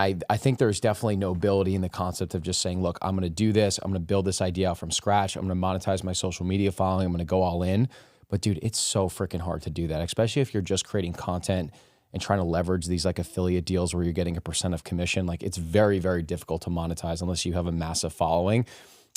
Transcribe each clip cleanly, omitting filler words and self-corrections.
I think there's definitely nobility in the concept of just saying, look, I'm going to do this. I'm going to build this idea out from scratch. I'm going to monetize my social media following. I'm going to go all in. But dude, it's so freaking hard to do that, especially if you're just creating content and trying to leverage these like affiliate deals where you're getting a % of commission. Like it's very, very difficult to monetize unless you have a massive following.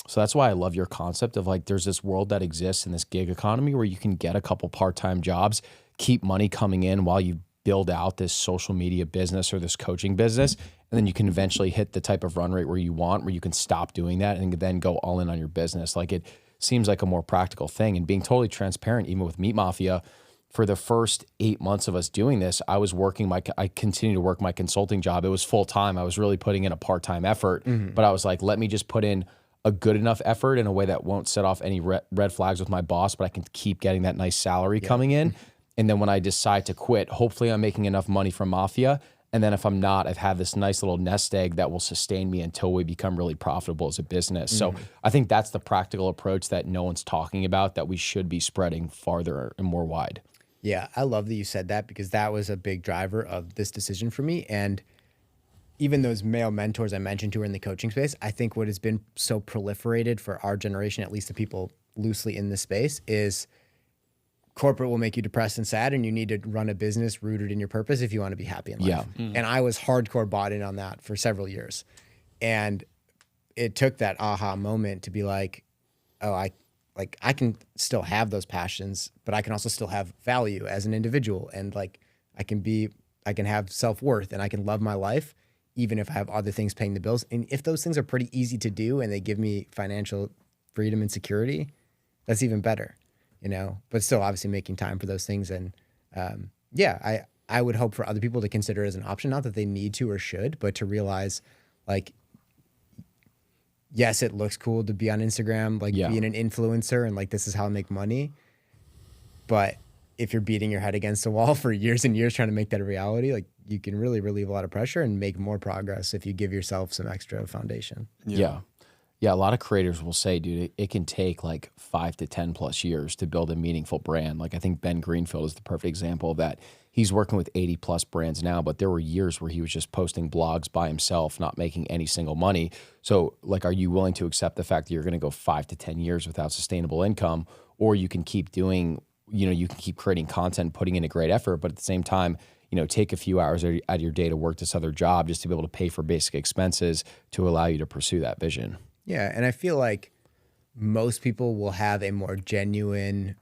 So that's why I love your concept of like, there's this world that exists in this gig economy where you can get a couple part-time jobs, keep money coming in while you build out this social media business or this coaching business. And then you can eventually hit the type of run rate where you want, where you can stop doing that and then go all in on your business. Like it seems like a more practical thing. And being totally transparent, even with Meat Mafia, for the first 8 months of us doing this, I was working I continued to work my consulting job. It was full time. I was really putting in a part-time effort, but I was like, let me just put in a good enough effort in a way that won't set off any red flags with my boss, but I can keep getting that nice salary coming in. And then when I decide to quit, hopefully I'm making enough money from Mafia. And then if I'm not, I've had this nice little nest egg that will sustain me until we become really profitable as a business. So I think that's the practical approach that no one's talking about that we should be spreading farther and more wide. Yeah, I love that you said that because that was a big driver of this decision for me. And even those male mentors I mentioned who are in the coaching space, I think what has been so proliferated for our generation, at least the people loosely in this space, is corporate will make you depressed and sad, and you need to run a business rooted in your purpose if you want to be happy in life. And I was hardcore bought in on that for several years. And it took that aha moment to be like, oh, I can still have those passions, but I can also still have value as an individual. And like, I can have self-worth and I can love my life, even if I have other things paying the bills. And if those things are pretty easy to do and they give me financial freedom and security, that's even better, you know, but still obviously making time for those things. And I would hope for other people to consider it as an option, not that they need to or should, but to realize like, yes, it looks cool to be on Instagram, like being an influencer and like, this is how I make money. But if you're beating your head against the wall for years and years trying to make that a reality, like you can really relieve a lot of pressure and make more progress if you give yourself some extra foundation. Yeah. A lot of creators will say, dude, it can take like 5 to 10 plus years to build a meaningful brand. Like I think Ben Greenfield is the perfect example of that. He's working with 80 plus brands now, but there were years where he was just posting blogs by himself, not making any single money. So like, are you willing to accept the fact that you're going to go 5 to 10 years without sustainable income, or you can keep doing, you know, you can keep creating content, putting in a great effort, but at the same time, you know, take a few hours out of your day to work this other job just to be able to pay for basic expenses to allow you to pursue that vision. Yeah. And I feel like most people will have a more genuine,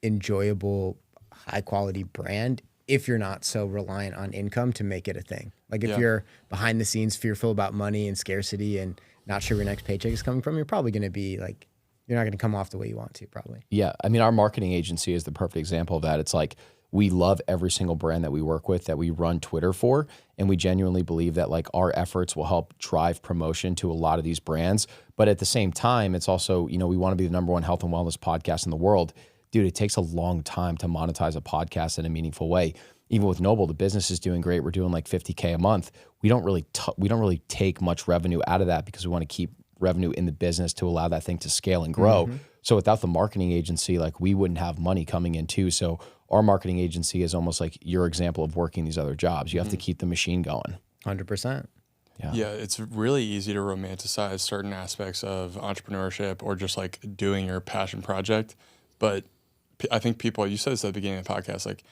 enjoyable, high quality brand if you're not so reliant on income to make it a thing. Like if you're behind the scenes fearful about money and scarcity and not sure where your next paycheck is coming from, you're probably going to be like, you're not going to come off the way you want to probably. Yeah. I mean, our marketing agency is the perfect example of that. It's like, we love every single brand that we work with, that we run Twitter for. And we genuinely believe that like our efforts will help drive promotion to a lot of these brands. But at the same time, it's also, you know, we want to be the #1 health and wellness podcast in the world. Dude, it takes a long time to monetize a podcast in a meaningful way. Even with Noble, the business is doing great. We're doing like $50K a month. We don't really take much revenue out of that because we want to keep revenue in the business to allow that thing to scale and grow. So without the marketing agency, like we wouldn't have money coming in too. So our marketing agency is almost like your example of working these other jobs. You have to keep the machine going. 100%. Yeah, it's really easy to romanticize certain aspects of entrepreneurship or just like doing your passion project. But I think people, you said this at the beginning of the podcast, like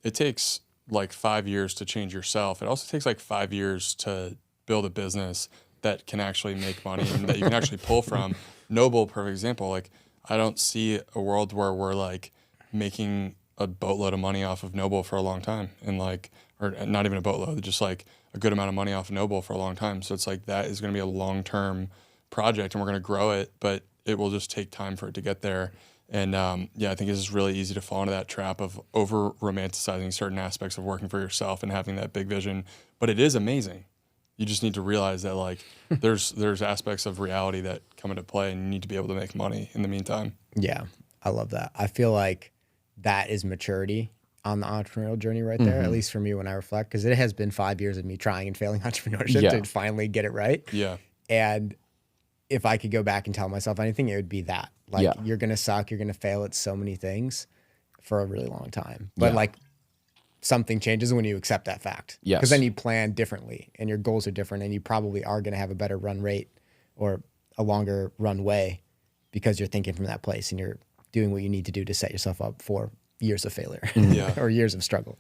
it takes like 5 years to change yourself. It also takes like 5 years to build a business that can actually make money and that you can actually pull from. Noble, perfect example. Like I don't see a world where we're like making a boatload of money off of Noble for a long time, and like, or not even a boatload, just like a good amount of money off of Noble for a long time. So it's like that is going to be a long-term project, and we're going to grow it, but it will just take time for it to get there. And I think it's just really easy to fall into that trap of over romanticizing certain aspects of working for yourself and having that big vision. But it is amazing. You just need to realize that like there's aspects of reality that come into play, and you need to be able to make money in the meantime. Yeah, I love that. I feel like that is maturity on the entrepreneurial journey right there, at least for me when I reflect, because it has been 5 years of me trying and failing entrepreneurship to finally get it right. Yeah. And if I could go back and tell myself anything, it would be that. Like, you're going to suck, you're going to fail at so many things for a really long time. But like, something changes when you accept that fact. Yes. Because then you plan differently and your goals are different and you probably are going to have a better run rate or a longer runway because you're thinking from that place and you're doing what you need to do to set yourself up for years of failure Yeah. or years of struggle.